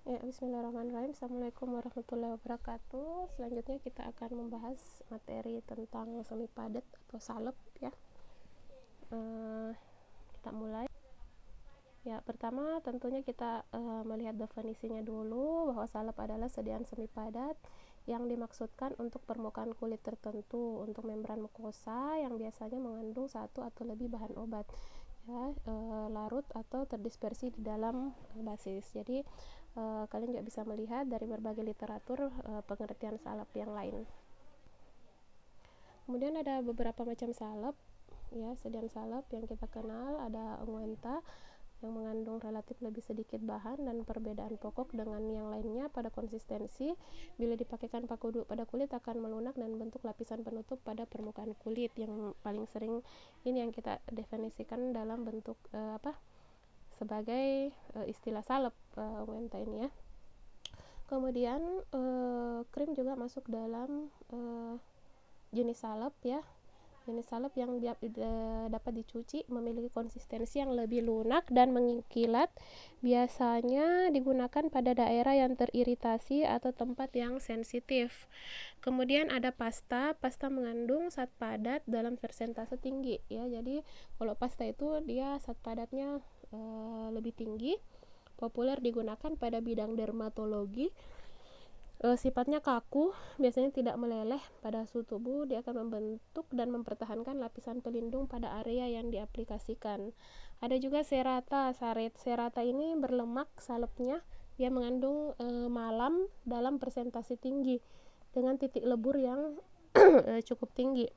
Bismillahirrahmanirrahim. Assalamualaikum warahmatullahi wabarakatuh. Selanjutnya kita akan membahas materi tentang semi padat atau salep ya. Kita mulai. Ya, pertama tentunya kita melihat definisinya dulu, bahwa salep adalah sediaan semi padat yang dimaksudkan untuk permukaan kulit tertentu untuk membran mukosa yang biasanya mengandung satu atau lebih bahan obat ya, larut atau terdispersi di dalam basis. Jadi kalian juga bisa melihat dari berbagai literatur pengertian salep yang lain. Kemudian ada beberapa macam salep ya, sediaan salep yang kita kenal. Ada unguenta yang mengandung relatif lebih sedikit bahan dan perbedaan pokok dengan yang lainnya pada konsistensi. Bila dipakaikan pada kulit akan melunak dan bentuk lapisan penutup pada permukaan kulit. Yang paling sering ini yang kita definisikan dalam bentuk sebagai istilah salep unguenta ini ya. Kemudian krim juga masuk dalam jenis salep ya. Jenis salep yang dapat dicuci memiliki konsistensi yang lebih lunak dan mengkilat, biasanya digunakan pada daerah yang teriritasi atau tempat yang sensitif. Kemudian ada pasta mengandung zat padat dalam persentase tinggi ya. Jadi kalau pasta itu dia zat padatnya lebih tinggi, populer digunakan pada bidang dermatologi. Sifatnya kaku, biasanya tidak meleleh pada suhu tubuh. Dia akan membentuk dan mempertahankan lapisan pelindung pada area yang diaplikasikan. Ada juga serata. Serata ini berlemak salepnya, dia mengandung malam dalam persentase tinggi dengan titik lebur yang cukup tinggi,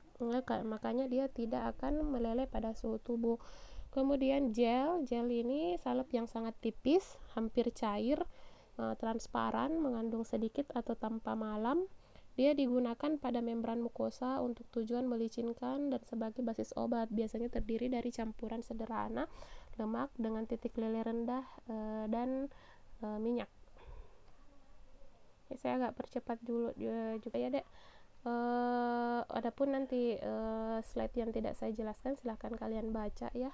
makanya dia tidak akan meleleh pada suhu tubuh. Kemudian gel ini salep yang sangat tipis, hampir cair, transparan, mengandung sedikit atau tanpa malam. Dia digunakan pada membran mukosa untuk tujuan melicinkan dan sebagai basis obat. Biasanya terdiri dari campuran sederhana lemak dengan titik leleh rendah dan minyak. Saya agak percepat dulu juga ya dek. Adapun nanti slide yang tidak saya jelaskan silahkan kalian baca ya.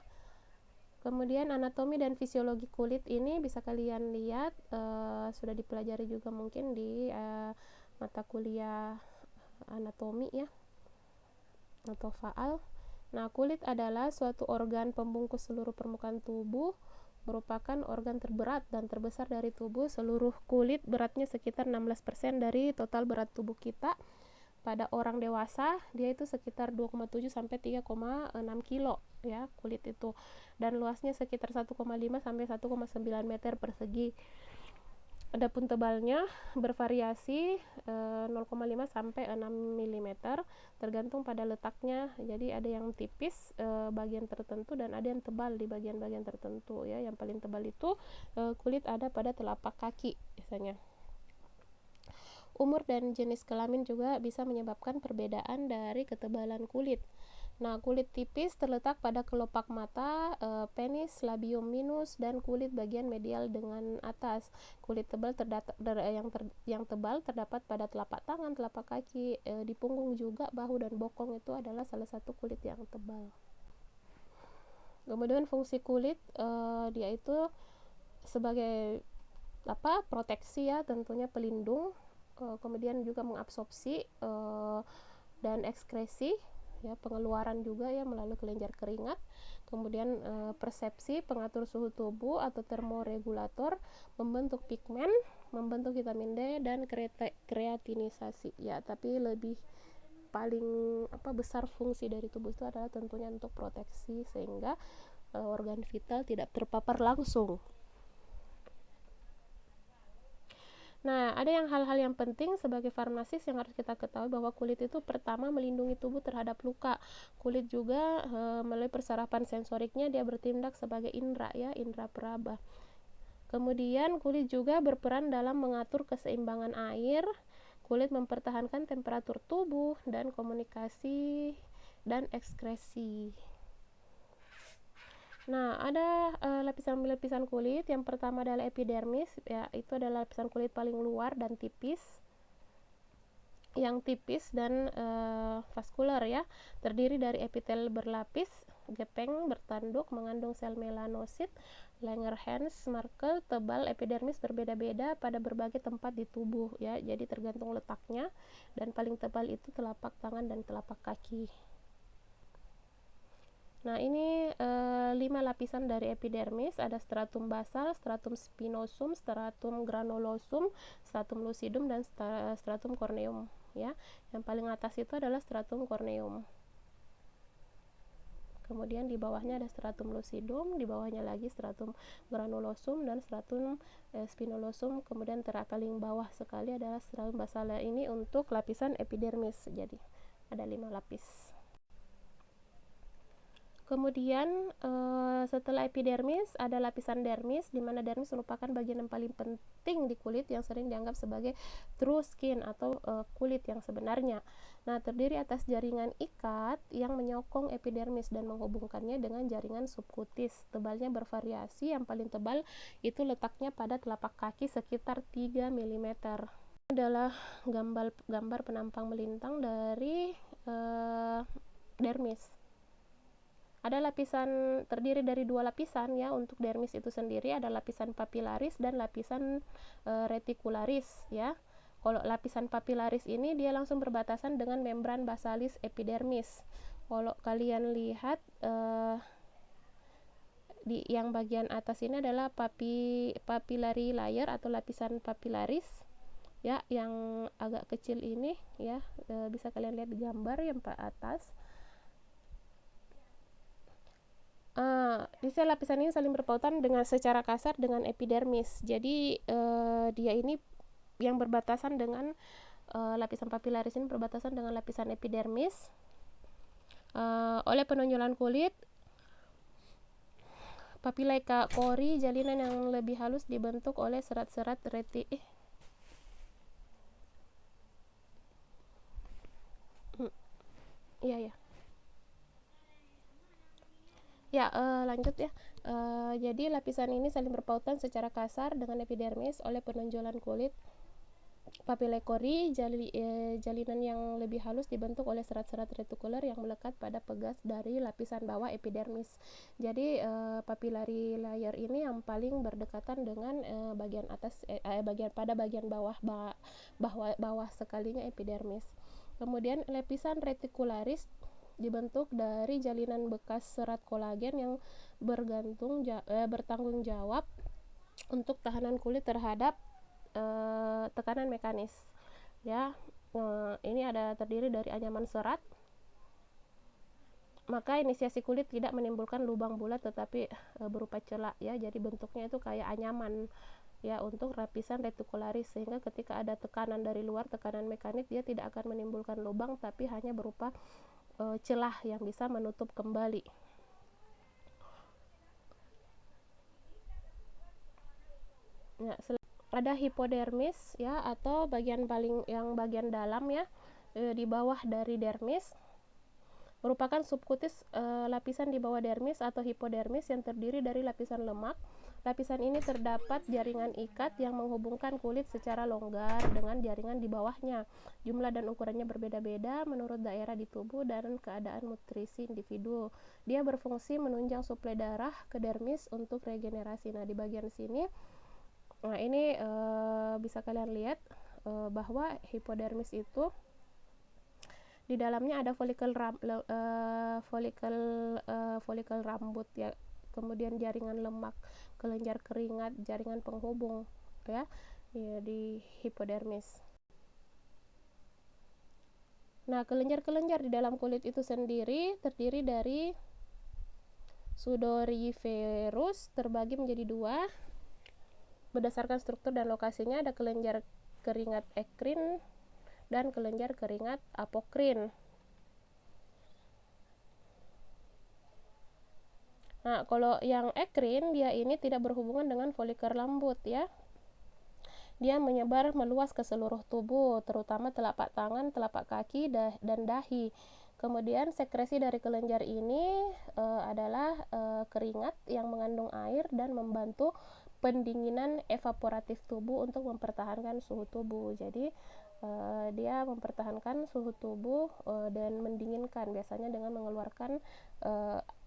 Kemudian anatomi dan fisiologi kulit ini bisa kalian lihat, sudah dipelajari juga mungkin di mata kuliah anatomi ya, atau faal. Nah, kulit adalah suatu organ pembungkus seluruh permukaan tubuh, merupakan organ terberat dan terbesar dari tubuh. Seluruh kulit beratnya sekitar 16% dari total berat tubuh kita. Pada orang dewasa dia itu sekitar 2,7 sampai 3,6 kilo ya kulit itu, dan luasnya sekitar 1,5 sampai 1,9 meter persegi. Adapun tebalnya bervariasi 0,5 sampai 6 mm tergantung pada letaknya. Jadi ada yang tipis bagian tertentu dan ada yang tebal di bagian-bagian tertentu ya. Yang paling tebal itu kulit ada pada telapak kaki biasanya. Umur dan jenis kelamin juga bisa menyebabkan perbedaan dari ketebalan kulit. Nah, kulit tipis terletak pada kelopak mata, penis, labium minus, dan kulit bagian medial dengan atas. Kulit tebal yang tebal terdapat pada telapak tangan, telapak kaki, di punggung juga, bahu dan bokong itu adalah salah satu kulit yang tebal. Kemudian fungsi kulit dia itu sebagai proteksi ya, tentunya pelindung. Kemudian juga mengabsorpsi dan ekskresi ya, pengeluaran juga ya melalui kelenjar keringat. Kemudian persepsi, pengatur suhu tubuh atau termoregulator, membentuk pigmen, membentuk vitamin D, dan kreatinisasi ya. Tapi lebih paling besar fungsi dari tubuh itu adalah tentunya untuk proteksi sehingga organ vital tidak terpapar langsung. Nah, ada hal-hal yang penting sebagai farmasis yang harus kita ketahui, bahwa kulit itu pertama melindungi tubuh terhadap luka. Kulit juga melalui persarapan sensoriknya dia bertindak sebagai indera ya, indera peraba. Kemudian kulit juga berperan dalam mengatur keseimbangan air. Kulit mempertahankan temperatur tubuh dan komunikasi dan ekskresi. Nah, ada lapisan-lapisan kulit. Yang pertama adalah epidermis ya, itu adalah lapisan kulit paling luar dan tipis. Yang tipis dan vaskular ya, terdiri dari epitel berlapis gepeng, bertanduk, mengandung sel melanosit, Langerhans Merkel, tebal, epidermis berbeda-beda pada berbagai tempat di tubuh ya, jadi tergantung letaknya, dan paling tebal itu telapak tangan dan telapak kaki. Nah, ini 5 lapisan dari epidermis, ada stratum basal, stratum spinosum, stratum granulosum, stratum lucidum, dan stratum corneum ya. Yang paling atas itu adalah stratum corneum. Kemudian di bawahnya ada stratum lucidum, di bawahnya lagi stratum granulosum dan stratum spinolosum. Kemudian paling bawah sekali adalah stratum basal. Ini untuk lapisan epidermis. Jadi ada 5 lapis. Kemudian setelah epidermis ada lapisan dermis, di mana dermis merupakan bagian yang paling penting di kulit yang sering dianggap sebagai true skin atau kulit yang sebenarnya. Nah, terdiri atas jaringan ikat yang menyokong epidermis dan menghubungkannya dengan jaringan subkutis. Tebalnya bervariasi, yang paling tebal itu letaknya pada telapak kaki sekitar 3 mm. Ini adalah gambar penampang melintang dari dermis. Ada lapisan terdiri dari 2 lapisan ya untuk dermis itu sendiri, ada lapisan papilaris dan lapisan reticularis ya. Kalau lapisan papilaris ini dia langsung berbatasan dengan membran basalis epidermis. Kalau kalian lihat di yang bagian atas ini adalah papillary layer atau lapisan papilaris ya, yang agak kecil ini ya, bisa kalian lihat di gambar yang atas. Di sel lapisan ini saling berpautan dengan secara kasar dengan epidermis. Jadi dia ini yang berbatasan dengan lapisan papilaris ini berbatasan dengan lapisan epidermis. Oleh penonjolan kulit, papillae cori, jalinan yang lebih halus dibentuk oleh serat-serat lanjut ya. Jadi lapisan ini saling berpautan secara kasar dengan epidermis oleh penonjolan kulit. Papillae cori, jalinan yang lebih halus dibentuk oleh serat-serat retikuler yang melekat pada pegas dari lapisan bawah epidermis. Jadi papillary layer ini yang paling berdekatan dengan bagian atas bagian bawah sekalinya epidermis. Kemudian lapisan reticularis dibentuk dari jalinan bekas serat kolagen yang bertanggung jawab untuk tahanan kulit terhadap tekanan mekanis ya. Ini terdiri dari anyaman serat, maka inisiasi kulit tidak menimbulkan lubang bulat tetapi berupa celah ya, jadi bentuknya itu kayak anyaman ya untuk lapisan reticularis, sehingga ketika ada tekanan dari luar, tekanan mekanis, dia tidak akan menimbulkan lubang tapi hanya berupa celah yang bisa menutup kembali. Ya, ada hipodermis ya, atau bagian dalam ya, di bawah dari dermis, merupakan subkutis lapisan di bawah dermis atau hipodermis yang terdiri dari lapisan lemak. Lapisan ini terdapat jaringan ikat yang menghubungkan kulit secara longgar dengan jaringan di bawahnya. Jumlah dan ukurannya berbeda-beda menurut daerah di tubuh dan keadaan nutrisi individu. Dia berfungsi menunjang suplai darah ke dermis untuk regenerasi. Nah, di bagian sini, nah ini bisa kalian lihat bahwa hipodermis itu di dalamnya ada folikel rambut ya, kemudian jaringan lemak, kelenjar keringat, jaringan penghubung ya, di hipodermis. Nah, kelenjar-kelenjar di dalam kulit itu sendiri terdiri dari sudoriferus, terbagi menjadi 2 berdasarkan struktur dan lokasinya. Ada kelenjar keringat ekrin dan kelenjar keringat apokrin. Nah, kalau yang ekrin, dia ini tidak berhubungan dengan folikel rambut ya. Dia menyebar meluas ke seluruh tubuh, terutama telapak tangan, telapak kaki, dan dahi. Kemudian sekresi dari kelenjar ini adalah keringat yang mengandung air dan membantu pendinginan evaporatif tubuh untuk mempertahankan suhu tubuh. Jadi dia mempertahankan suhu tubuh dan mendinginkan, biasanya dengan mengeluarkan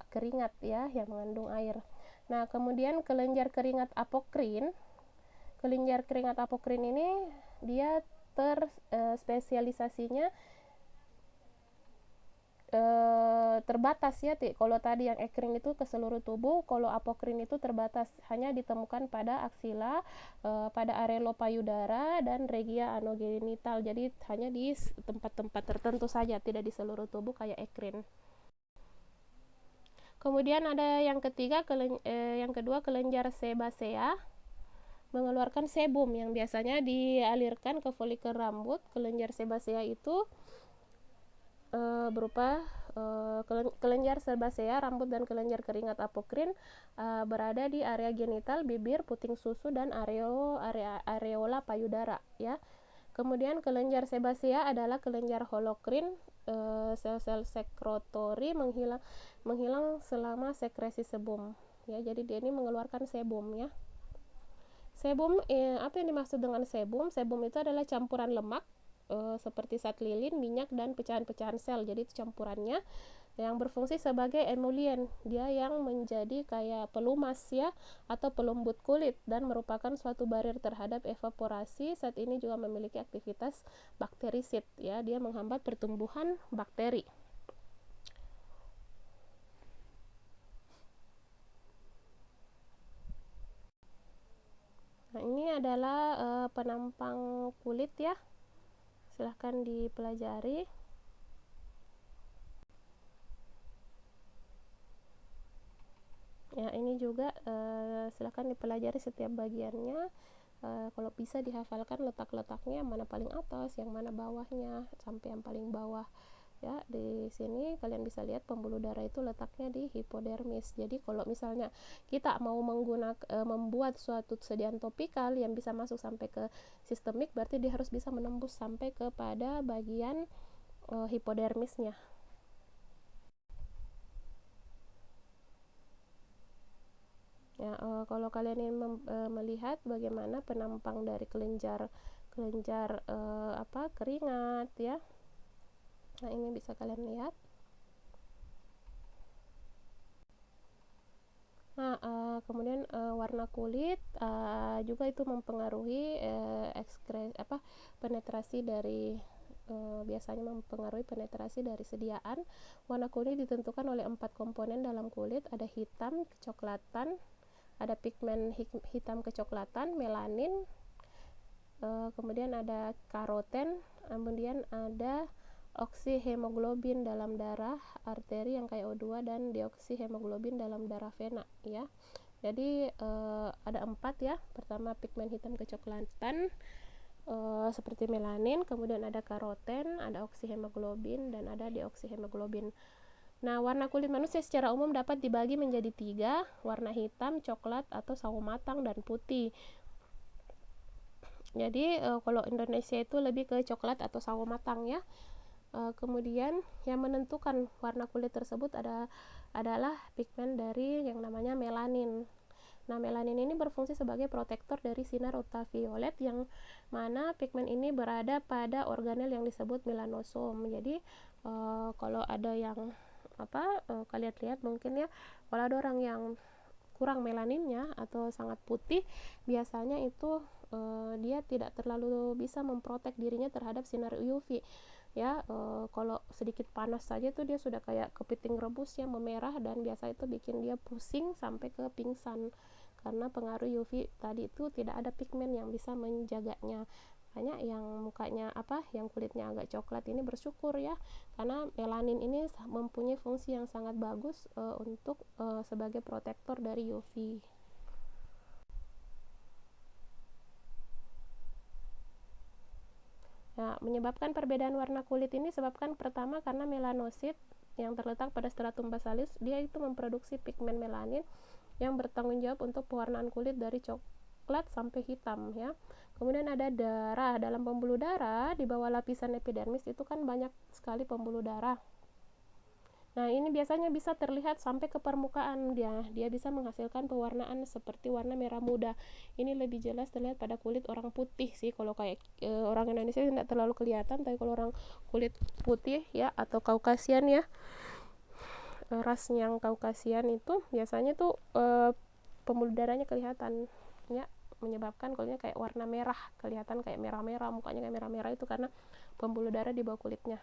keringat ya, yang mengandung air. Nah, kemudian kelenjar keringat apokrin. Kelenjar keringat apokrin ini dia spesialisasinya terbatas ya. Kalau tadi yang ekrin itu ke seluruh tubuh, kalau apokrin itu terbatas, hanya ditemukan pada aksila, pada areola payudara dan regia anogenital. Jadi hanya di tempat-tempat tertentu saja, tidak di seluruh tubuh kayak ekrin. Kemudian ada yang ketiga, yang kedua kelenjar sebasea mengeluarkan sebum yang biasanya dialirkan ke folikel rambut. Kelenjar sebasea itu berupa kelenjar sebasea rambut dan kelenjar keringat apokrin berada di area genital, bibir, puting susu, dan areola payudara ya. Kemudian kelenjar sebasea adalah kelenjar holokrin, sel-sel sekretori menghilang selama sekresi sebum ya. Jadi dia ini mengeluarkan sebum ya. Sebum, apa yang dimaksud dengan sebum? Sebum itu adalah campuran lemak seperti zat lilin, minyak, dan pecahan-pecahan sel. Jadi itu campurannya yang berfungsi sebagai emulien. Dia yang menjadi kayak pelumas ya, atau pelembut kulit, dan merupakan suatu barier terhadap evaporasi. Zat ini juga memiliki aktivitas bakterisid ya, dia menghambat pertumbuhan bakteri. Nah, ini adalah penampang kulit ya. Silahkan dipelajari. Ya, ini juga silahkan dipelajari setiap bagiannya. Kalau bisa dihafalkan letak-letaknya, mana paling atas, yang mana bawahnya, sampai yang paling bawah. Ya, di sini kalian bisa lihat pembuluh darah itu letaknya di hipodermis. Jadi kalau misalnya kita mau membuat suatu sediaan topikal yang bisa masuk sampai ke sistemik, berarti dia harus bisa menembus sampai kepada bagian hipodermisnya. Ya, kalau kalian ingin melihat bagaimana penampang dari kelenjar keringat ya. Nah, ini bisa kalian lihat. Nah, kemudian warna kulit juga itu mempengaruhi penetrasi dari biasanya mempengaruhi penetrasi dari sediaan. Warna kulit ditentukan oleh 4 komponen dalam kulit. Ada hitam, kecoklatan, ada pigmen hitam kecoklatan, melanin, kemudian ada karoten, kemudian ada oksihemoglobin dalam darah arteri yang kayak O2, dan deoksihemoglobin dalam darah vena ya. Jadi ada 4 ya. Pertama pigmen hitam kecoklatan seperti melanin, kemudian ada karoten, ada oksihemoglobin, dan ada deoksihemoglobin. Nah, warna kulit manusia secara umum dapat dibagi menjadi 3, warna hitam, coklat, atau sawo matang, dan putih. Jadi kalau Indonesia itu lebih ke coklat atau sawo matang ya. Kemudian yang menentukan warna kulit tersebut adalah pigmen dari yang namanya melanin. Nah, melanin ini berfungsi sebagai protektor dari sinar ultraviolet, yang mana pigmen ini berada pada organel yang disebut melanosom. Jadi kalau ada yang kalian lihat mungkin ya, kalau ada orang yang kurang melaninnya atau sangat putih, biasanya itu dia tidak terlalu bisa memprotek dirinya terhadap sinar UV ya. Kalau sedikit panas saja tuh dia sudah kayak kepiting rebus yang memerah, dan biasa itu bikin dia pusing sampai ke pingsan karena pengaruh UV tadi itu tidak ada pigmen yang bisa menjaganya. Banyak yang mukanya yang kulitnya agak coklat ini bersyukur ya, karena melanin ini mempunyai fungsi yang sangat bagus untuk sebagai protektor dari UV. Nah, menyebabkan perbedaan warna kulit ini sebabkan pertama karena melanosit yang terletak pada stratum basalis, dia itu memproduksi pigmen melanin yang bertanggung jawab untuk pewarnaan kulit dari coklat sampai hitam ya. Kemudian ada darah. Dalam pembuluh darah di bawah lapisan epidermis itu kan banyak sekali pembuluh darah. Nah, ini biasanya bisa terlihat sampai ke permukaan dia. Dia bisa menghasilkan pewarnaan seperti warna merah muda. Ini lebih jelas terlihat pada kulit orang putih sih. Kalau kayak orang Indonesia tidak terlalu kelihatan, tapi kalau orang kulit putih ya atau Kaukasian ya, ras yang Kaukasian itu biasanya tuh pembuluh darahnya kelihatan ya, menyebabkan kulitnya kayak warna merah, kelihatan kayak merah-merah, mukanya kayak merah-merah, itu karena pembuluh darah di bawah kulitnya.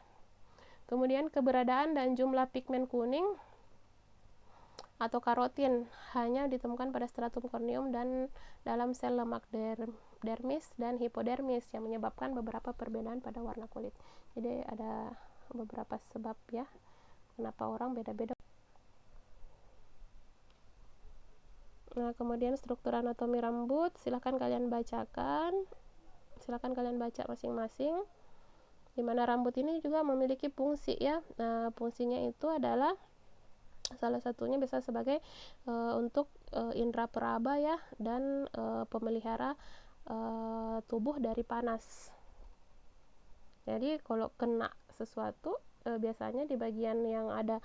Kemudian keberadaan dan jumlah pigmen kuning atau karotin hanya ditemukan pada stratum corneum dan dalam sel lemak dermis dan hipodermis, yang menyebabkan beberapa perbedaan pada warna kulit. Jadi ada beberapa sebab ya kenapa orang beda-beda. Nah, kemudian struktur anatomi rambut, silakan kalian baca masing-masing. Dimana rambut ini juga memiliki fungsi ya. Nah, fungsinya itu adalah salah satunya bisa sebagai untuk indera peraba ya, dan pemelihara tubuh dari panas. Jadi kalau kena sesuatu biasanya di bagian yang ada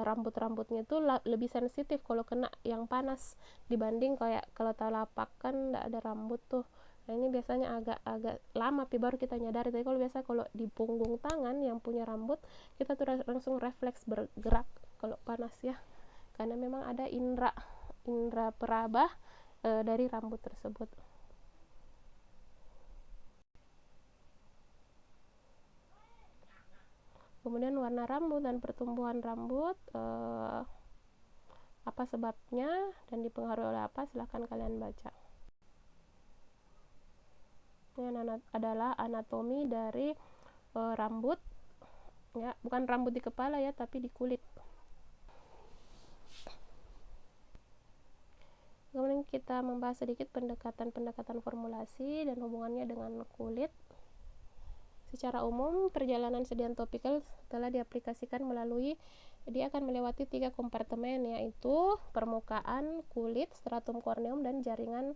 rambut-rambutnya itu lebih sensitif kalau kena yang panas dibanding kayak kalau telapak kan nggak ada rambut tuh. Nah ini biasanya agak lama baru kita nyadari. Tapi kalau di punggung tangan yang punya rambut, kita tuh langsung refleks bergerak kalau panas ya, karena memang ada indera peraba dari rambut tersebut. Kemudian warna rambut dan pertumbuhan rambut, apa sebabnya dan dipengaruhi oleh apa, silahkan kalian baca. Ini adalah anatomi dari rambut ya, bukan rambut di kepala ya, tapi di kulit. Kemudian kita membahas sedikit pendekatan formulasi dan hubungannya dengan kulit. Secara umum, perjalanan sedian topikal telah diaplikasikan dia akan melewati 3 kompartemen, yaitu permukaan, kulit, stratum corneum, dan jaringan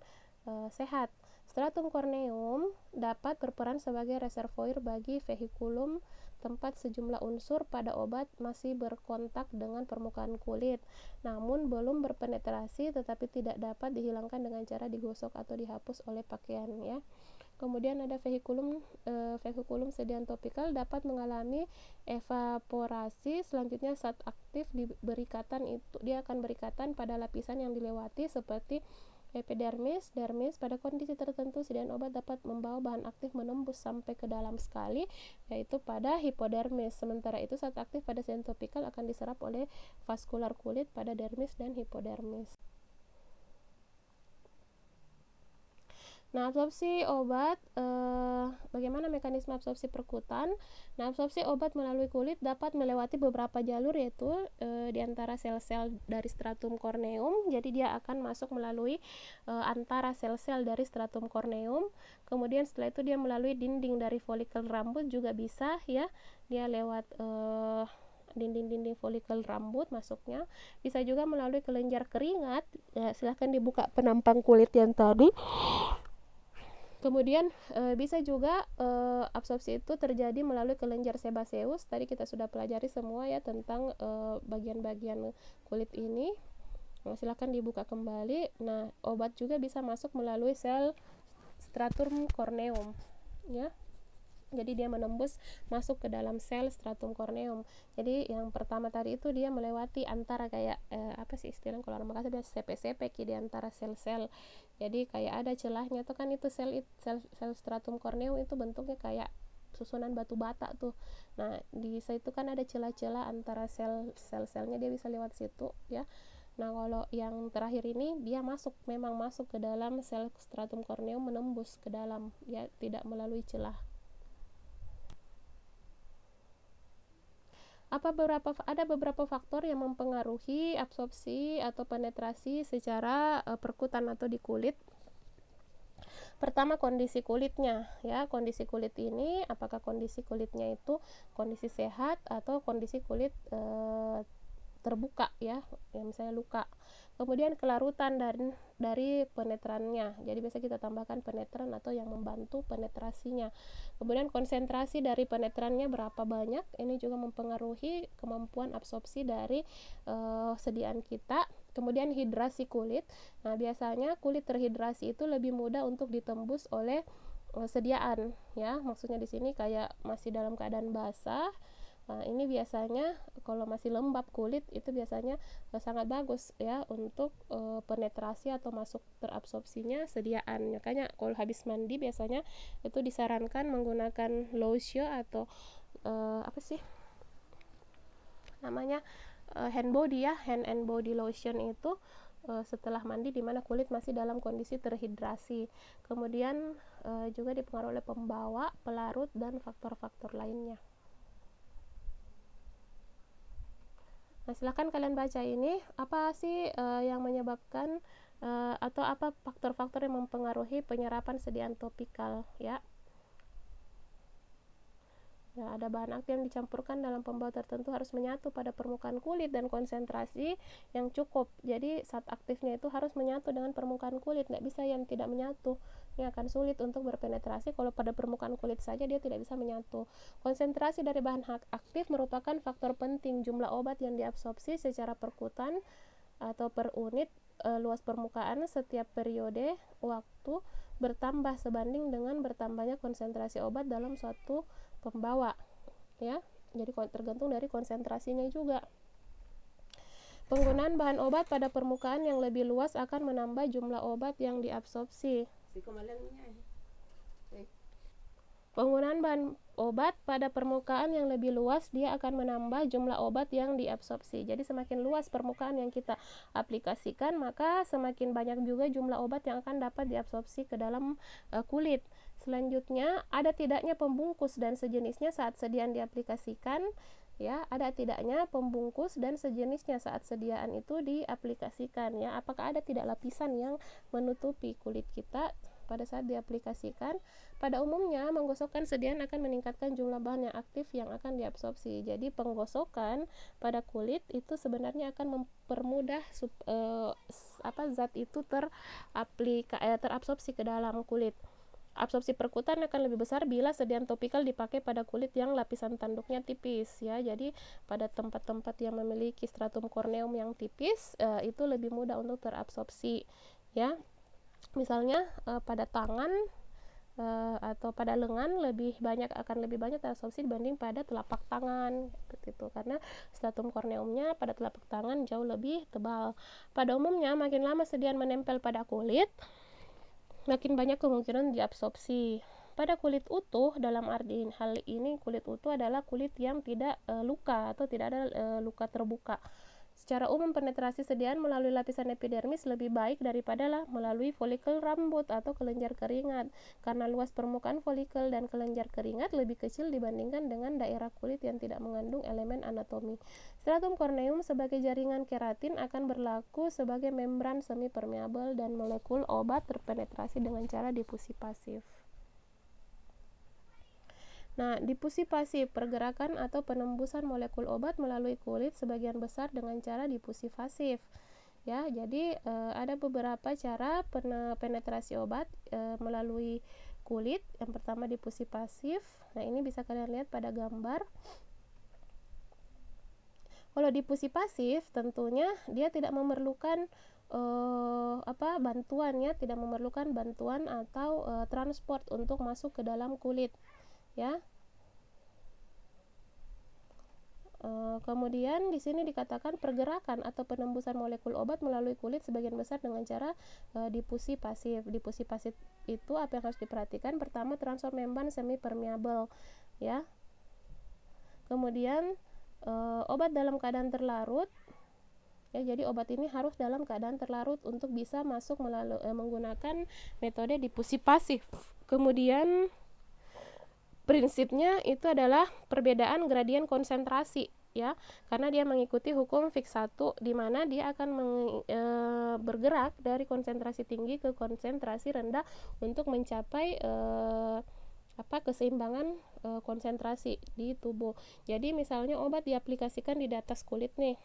sehat. Stratum corneum dapat berperan sebagai reservoir bagi vehikulum, tempat sejumlah unsur pada obat masih berkontak dengan permukaan kulit, namun belum berpenetrasi, tetapi tidak dapat dihilangkan dengan cara digosok atau dihapus oleh pakaian ya. Kemudian ada vehikulum sedian topikal dapat mengalami evaporasi. Selanjutnya saat aktif berikatan itu dia akan berikatan pada lapisan yang dilewati seperti epidermis, dermis. Pada kondisi tertentu sedian obat dapat membawa bahan aktif menembus sampai ke dalam sekali, yaitu pada hipodermis. Sementara itu saat aktif pada sedian topikal akan diserap oleh vaskular kulit pada dermis dan hipodermis. Nah, absorpsi obat, bagaimana mekanisme absorpsi perkutan? Nah, absorpsi obat melalui kulit dapat melewati beberapa jalur, yaitu di antara sel-sel dari stratum corneum. Jadi dia akan masuk melalui antara sel-sel dari stratum corneum. Kemudian setelah itu dia melalui dinding dari folikel rambut juga bisa ya. Dia lewat dinding-dinding folikel rambut masuknya. Bisa juga melalui kelenjar keringat. Ya, silahkan dibuka penampang kulit yang tadi. Kemudian bisa juga absorpsi itu terjadi melalui kelenjar sebaceus. Tadi kita sudah pelajari semua ya tentang bagian-bagian kulit ini. Nah, silakan dibuka kembali. Nah, obat juga bisa masuk melalui sel stratum corneum ya. Jadi dia menembus masuk ke dalam sel stratum corneum. Jadi yang pertama tadi itu dia melewati antara kayak apa sih istilah kalau orang Makassar biasa sepek-sepek di antara sel-sel. Jadi kayak ada celahnya tuh kan, itu sel stratum corneum itu bentuknya kayak susunan batu bata tuh. Nah, di situ kan ada celah-celah antara sel-selnya, dia bisa lewat situ ya. Nah, kalau yang terakhir ini dia memang masuk ke dalam sel stratum corneum, menembus ke dalam ya, tidak melalui celah. Ada beberapa faktor yang mempengaruhi absorpsi atau penetrasi secara perkutan atau di kulit. Pertama, kondisi kulitnya ya. Kondisi kulit ini, apakah kondisi kulitnya itu kondisi sehat atau kondisi kulit terbuka ya, misalnya luka. Kemudian kelarutan dari penetrannya. Jadi biasa kita tambahkan penetran atau yang membantu penetrasinya. Kemudian konsentrasi dari penetrannya berapa banyak. Ini juga mempengaruhi kemampuan absorpsi dari sediaan kita. Kemudian hidrasi kulit. Nah, biasanya kulit terhidrasi itu lebih mudah untuk ditembus oleh sediaan ya. Maksudnya di sini kayak masih dalam keadaan basah, Ini biasanya kalau masih lembab kulit itu biasanya sangat bagus ya untuk penetrasi atau masuk terabsorpsinya sediaan. Makanya kalau habis mandi biasanya itu disarankan menggunakan lotion atau apa sih namanya, hand body ya, hand and body lotion itu setelah mandi dimana kulit masih dalam kondisi terhidrasi. Kemudian juga dipengaruhi oleh pembawa, pelarut, dan faktor-faktor lainnya. Nah, silahkan kalian baca ini, apa sih yang menyebabkan atau apa faktor-faktor yang mempengaruhi penyerapan sediaan topikal ya. Ya, ada bahan aktif yang dicampurkan dalam pembawa tertentu harus menyatu pada permukaan kulit dan konsentrasi yang cukup. Jadi saat aktifnya itu harus menyatu dengan permukaan kulit, nggak bisa yang tidak menyatu. Ini akan sulit untuk berpenetrasi kalau pada permukaan kulit saja dia tidak bisa menyatu. Konsentrasi dari bahan aktif merupakan faktor penting. Jumlah obat yang diabsorpsi secara perkutan atau per unit luas permukaan setiap periode waktu bertambah sebanding dengan bertambahnya konsentrasi obat dalam suatu pembawa ya. Jadi tergantung dari konsentrasinya juga. Penggunaan bahan obat pada permukaan yang lebih luas akan menambah jumlah obat yang diabsorpsi. Penggunaan bahan obat pada permukaan yang lebih luas dia akan menambah jumlah obat yang diabsorpsi. Jadi semakin luas permukaan yang kita aplikasikan, maka semakin banyak juga jumlah obat yang akan dapat diabsorpsi ke dalam kulit. Selanjutnya, ada tidaknya pembungkus dan sejenisnya saat sediaan diaplikasikan ya, ada tidaknya pembungkus dan sejenisnya saat sediaan itu diaplikasikan ya. Apakah ada tidak lapisan yang menutupi kulit kita pada saat diaplikasikan? Pada umumnya, menggosokkan sediaan akan meningkatkan jumlah bahan yang aktif yang akan diabsorpsi. Jadi penggosokan pada kulit itu sebenarnya akan mempermudah zat itu terabsorpsi ke dalam kulit. Absorpsi perkutan akan lebih besar bila sediaan topikal dipakai pada kulit yang lapisan tanduknya tipis ya. Jadi pada tempat-tempat yang memiliki stratum corneum yang tipis itu lebih mudah untuk terabsorpsi ya. Misalnya pada tangan atau pada lengan akan lebih banyak terabsorpsi dibanding pada telapak tangan seperti itu, karena stratum corneumnya pada telapak tangan jauh lebih tebal. Pada umumnya makin lama sediaan menempel pada kulit, makin banyak kemungkinan diabsorpsi. Pada kulit utuh, dalam arti hal ini kulit utuh adalah kulit yang tidak luka atau tidak ada luka terbuka. Secara umum penetrasi sediaan melalui lapisan epidermis lebih baik daripada melalui folikel rambut atau kelenjar keringat, karena luas permukaan folikel dan kelenjar keringat lebih kecil dibandingkan dengan daerah kulit yang tidak mengandung elemen anatomi. Stratum corneum sebagai jaringan keratin akan berlaku sebagai membran semi permeabel dan molekul obat terpenetrasi dengan cara difusi pasif. Nah, difusi pasif, pergerakan atau penembusan molekul obat melalui kulit sebagian besar dengan cara difusi pasif. Ya, jadi ada beberapa cara penetrasi obat melalui kulit. Yang pertama difusi pasif. Nah, ini bisa kalian lihat pada gambar. Kalau difusi pasif, tentunya dia tidak memerlukan tidak memerlukan bantuan atau transport untuk masuk ke dalam kulit. Ya. Kemudian di sini dikatakan pergerakan atau penembusan molekul obat melalui kulit sebagian besar dengan cara difusi pasif. Difusi pasif itu apa yang harus diperhatikan? Pertama, transfer membran semi permeabel, ya. Kemudian obat dalam keadaan terlarut. Ya, jadi obat ini harus dalam keadaan terlarut untuk bisa masuk menggunakan metode difusi pasif. Kemudian prinsipnya itu adalah perbedaan gradien konsentrasi ya, karena dia mengikuti hukum Fick 1 di mana dia akan bergerak dari konsentrasi tinggi ke konsentrasi rendah untuk mencapai keseimbangan konsentrasi di tubuh. Jadi misalnya obat diaplikasikan di atas kulit nih.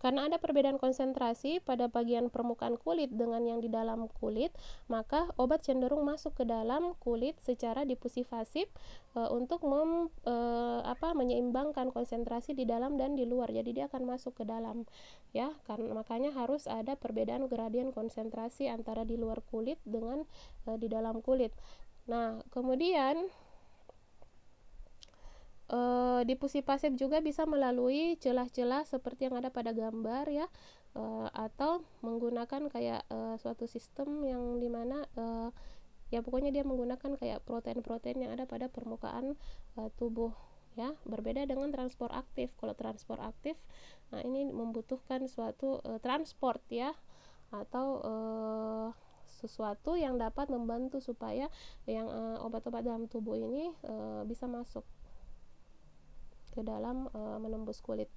Karena ada perbedaan konsentrasi pada bagian permukaan kulit dengan yang di dalam kulit, maka obat cenderung masuk ke dalam kulit secara difusi pasif untuk menyeimbangkan konsentrasi di dalam dan di luar. Jadi dia akan masuk ke dalam, ya. Karena makanya harus ada perbedaan gradien konsentrasi antara di luar kulit dengan di dalam kulit. Nah, kemudian Difusi pasif juga bisa melalui celah-celah seperti yang ada pada gambar ya, atau menggunakan kayak suatu sistem yang dimana ya pokoknya dia menggunakan kayak protein-protein yang ada pada permukaan tubuh ya, berbeda dengan transport aktif. Kalau transport aktif, nah ini membutuhkan suatu transport ya, atau sesuatu yang dapat membantu supaya yang obat-obat dalam tubuh ini bisa masuk ke dalam menembus kulit.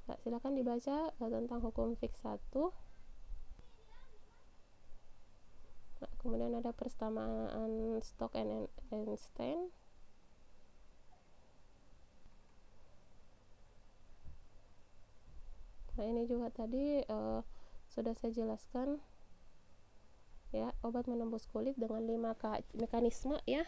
Nah, silakan dibaca tentang hukum Fick 1. Nah, kemudian ada persamaan Stokes and Einstein. Nah, ini juga tadi sudah saya jelaskan ya, obat menembus kulit dengan 5 mekanisme ya,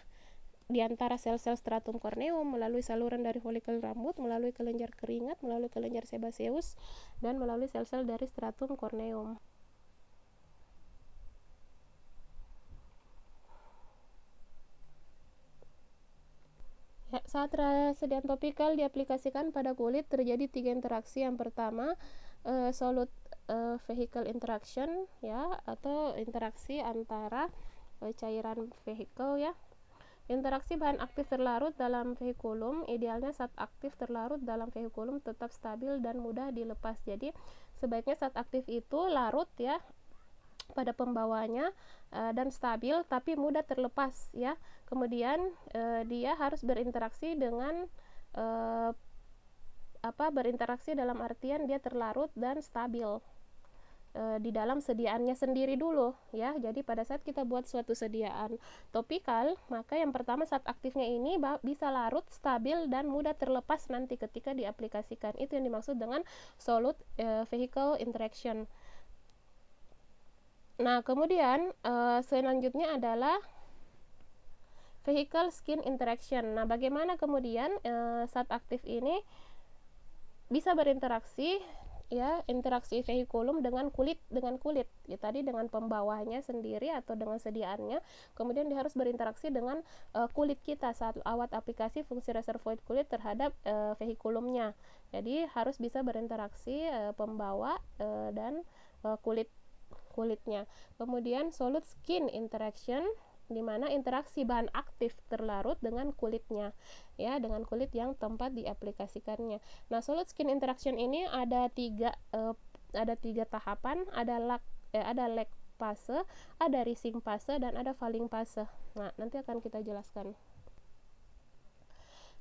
di antara sel-sel stratum corneum, melalui saluran dari folikel rambut, melalui kelenjar keringat, melalui kelenjar sebaceus, dan melalui sel-sel dari stratum corneum. Ya, saat radiasi topikal diaplikasikan pada kulit terjadi 3 interaksi. Yang pertama, solute vehicle interaction ya, atau interaksi antara cairan vehicle ya. Interaksi bahan aktif terlarut dalam vehikulum, idealnya zat aktif terlarut dalam vehikulum tetap stabil dan mudah dilepas. Jadi sebaiknya zat aktif itu larut ya pada pembawanya dan stabil tapi mudah terlepas ya. Kemudian dia harus berinteraksi dengan berinteraksi dalam artian dia terlarut dan stabil di dalam sediaannya sendiri dulu ya. Jadi pada saat kita buat suatu sediaan topikal, maka yang pertama zat aktifnya ini bisa larut, stabil, dan mudah terlepas nanti ketika diaplikasikan. Itu yang dimaksud dengan solute vehicle interaction. Nah, kemudian selanjutnya adalah vehicle skin interaction. Nah, bagaimana kemudian zat aktif ini bisa berinteraksi ya, interaksi vehikulum dengan kulit ya, tadi dengan pembawahnya sendiri atau dengan sediaannya, kemudian dia harus berinteraksi dengan kulit kita saat awat aplikasi fungsi reservoir kulit terhadap vehikulumnya. Jadi harus bisa berinteraksi pembawa dan kulitnya. Kemudian solute skin interaction, di mana interaksi bahan aktif terlarut dengan kulitnya ya, dengan kulit yang tempat diaplikasikannya. Nah, solute skin interaction ini ada tiga tahapan, ada lag fase, ada rising fase, dan ada falling fase. Nah, nanti akan kita jelaskan.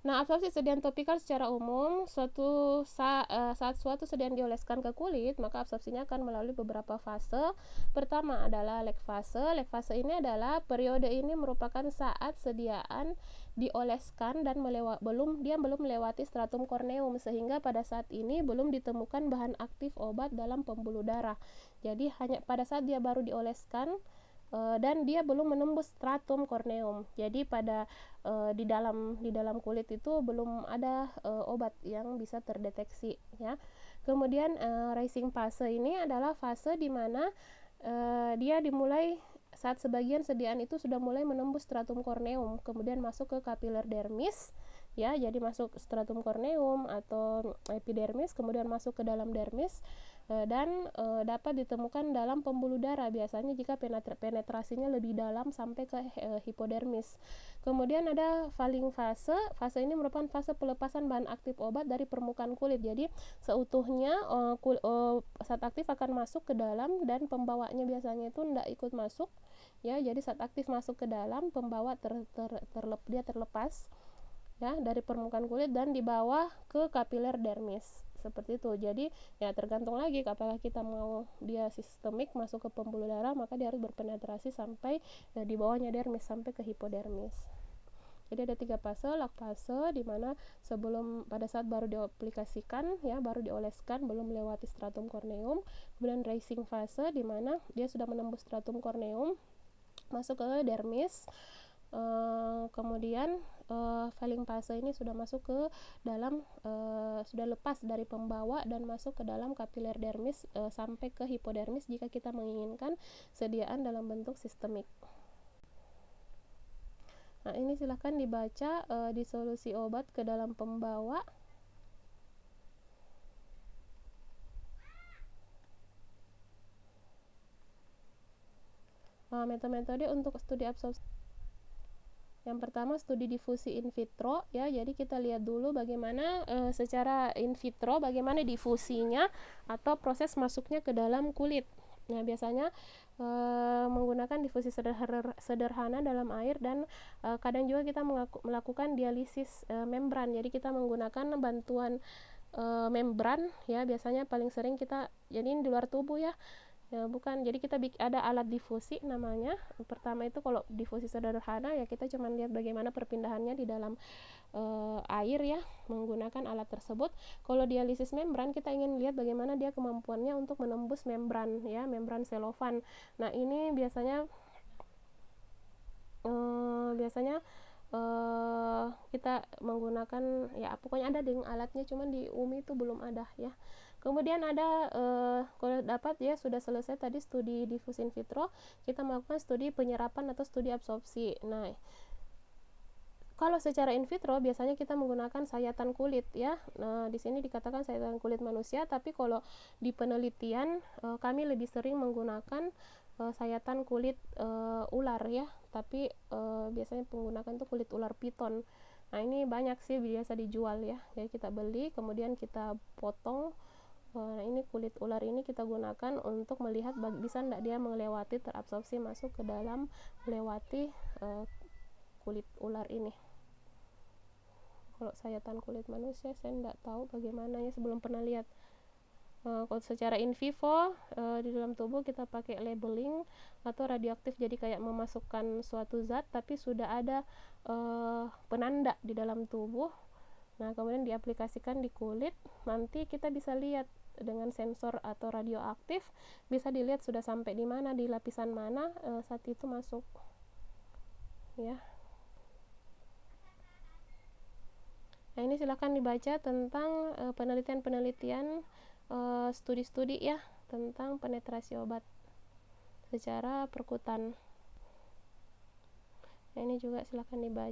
Nah, absorpsi sediaan topikal secara umum, saat suatu sediaan dioleskan ke kulit, maka absorpsinya akan melalui beberapa fase. Pertama adalah lag fase. Lag fase ini adalah periode ini merupakan saat sediaan dioleskan dan belum melewati stratum corneum, sehingga pada saat ini belum ditemukan bahan aktif obat dalam pembuluh darah. Jadi hanya pada saat dia baru dioleskan dan dia belum menembus stratum corneum. Jadi pada di dalam kulit itu belum ada obat yang bisa terdeteksi ya. Kemudian rising fase ini adalah fase di mana dia dimulai saat sebagian sediaan itu sudah mulai menembus stratum corneum, kemudian masuk ke kapiler dermis ya. Jadi masuk stratum corneum atau epidermis, kemudian masuk ke dalam dermis dan dapat ditemukan dalam pembuluh darah, biasanya jika penetrasinya lebih dalam sampai ke hipodermis. Kemudian ada falling fase. Fase ini merupakan fase pelepasan bahan aktif obat dari permukaan kulit. Jadi seutuhnya zat aktif akan masuk ke dalam dan pembawanya biasanya itu tidak ikut masuk ya. Jadi zat aktif masuk ke dalam, pembawa dia terlepas ya dari permukaan kulit dan dibawa ke kapiler dermis seperti itu. Jadi ya tergantung lagi apakah kita mau dia sistemik masuk ke pembuluh darah, maka dia harus berpenetrasi sampai di bawahnya dermis sampai ke hipodermis. Jadi ada 3 fase. Lag fase di mana sebelum pada saat baru diaplikasikan ya, baru dioleskan, belum melewati stratum corneum. Kemudian rising fase di mana dia sudah menembus stratum corneum, masuk ke dermis. Kemudian falling fase ini sudah masuk ke dalam sudah lepas dari pembawa dan masuk ke dalam kapiler dermis sampai ke hipodermis jika kita menginginkan sediaan dalam bentuk sistemik. Nah, ini silahkan dibaca disolusi obat ke dalam pembawa. Metode-metode untuk studi absorpsi. Yang pertama studi difusi in vitro ya. Jadi kita lihat dulu bagaimana secara in vitro bagaimana difusinya atau proses masuknya ke dalam kulit. Nah, biasanya menggunakan difusi sederhana dalam air dan kadang juga kita melakukan dialisis membran. Jadi kita menggunakan bantuan membran ya, biasanya paling sering kita jadiin di luar tubuh ya. Ya, bukan. Jadi kita ada alat difusi namanya. Pertama itu kalau difusi sederhana ya kita cuma lihat bagaimana perpindahannya di dalam air ya menggunakan alat tersebut. Kalau dialisis membran kita ingin lihat bagaimana dia kemampuannya untuk menembus membran ya, membran selofan. Nah, ini biasanya kita menggunakan ya pokoknya ada dengan alatnya, cuman di UMI itu belum ada ya. Kemudian ada kalau dapat ya sudah selesai tadi studi difusi in vitro, kita melakukan studi penyerapan atau studi absorpsi. Nah, kalau secara in vitro biasanya kita menggunakan sayatan kulit ya. Nah, di sini dikatakan sayatan kulit manusia, tapi kalau di penelitian kami lebih sering menggunakan sayatan kulit ular ya. Tapi biasanya menggunakan tuh kulit ular piton. Nah, ini banyak sih biasa dijual ya. Jadi kita beli kemudian kita potong. Nah, ini kulit ular ini kita gunakan untuk melihat bisa tidak dia melewati terabsorpsi masuk ke dalam melewati kulit ular ini. Kalau sayatan kulit manusia saya tidak tahu bagaimana ya, sebelum pernah lihat. Kalau secara in vivo di dalam tubuh kita pakai labeling atau radioaktif, jadi kayak memasukkan suatu zat tapi sudah ada penanda di dalam tubuh. Nah, kemudian diaplikasikan di kulit, nanti kita bisa lihat dengan sensor atau radioaktif, bisa dilihat sudah sampai di mana, di lapisan mana saat itu masuk ya. Nah, ini silahkan dibaca tentang penelitian-penelitian studi-studi ya tentang penetrasi obat secara perkutan. Nah, ini juga silahkan dibaca.